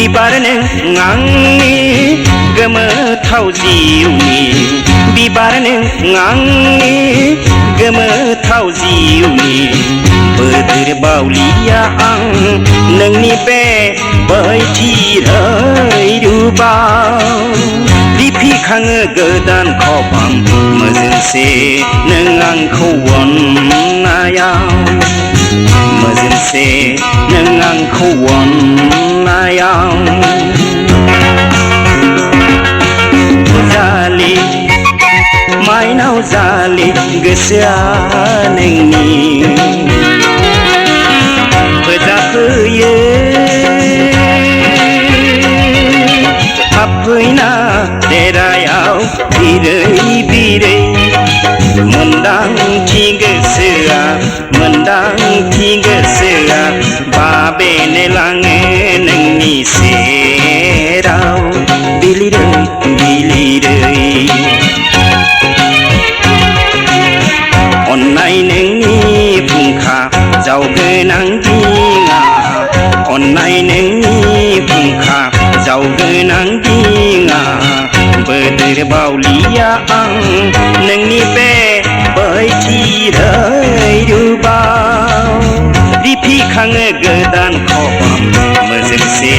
बिबारनो आंनि गोमोथाव जिउनि बिबारनो आंनि गोमोथाव जिउनि बोदोर बावलिया आं नोंनि बे बैथिरै रुबाव रिफिखाङो गोदान खबाम मोजोंसे नों आंखौ अननायाव मोजोंसे नों आंखौ अननायाव जालि माइनाव जालि गोसोआ नोंनि फोजाफैयो हाबफैना देरायाव बिरै बिरै मोनदांथि गोसोआ बाबेनो लाङो नोंनि सेराव बिलिरै बिलिरै अन्नाय नोंनि फुंखा जावगोनां दिङा अन्नाय नोंनि फुंखा जावगोनां दिङा बोदोर बावलिया आं नोंनि बे बैथिरै रुबाव रिफिखाङो गोदान खबाम मोजोंसे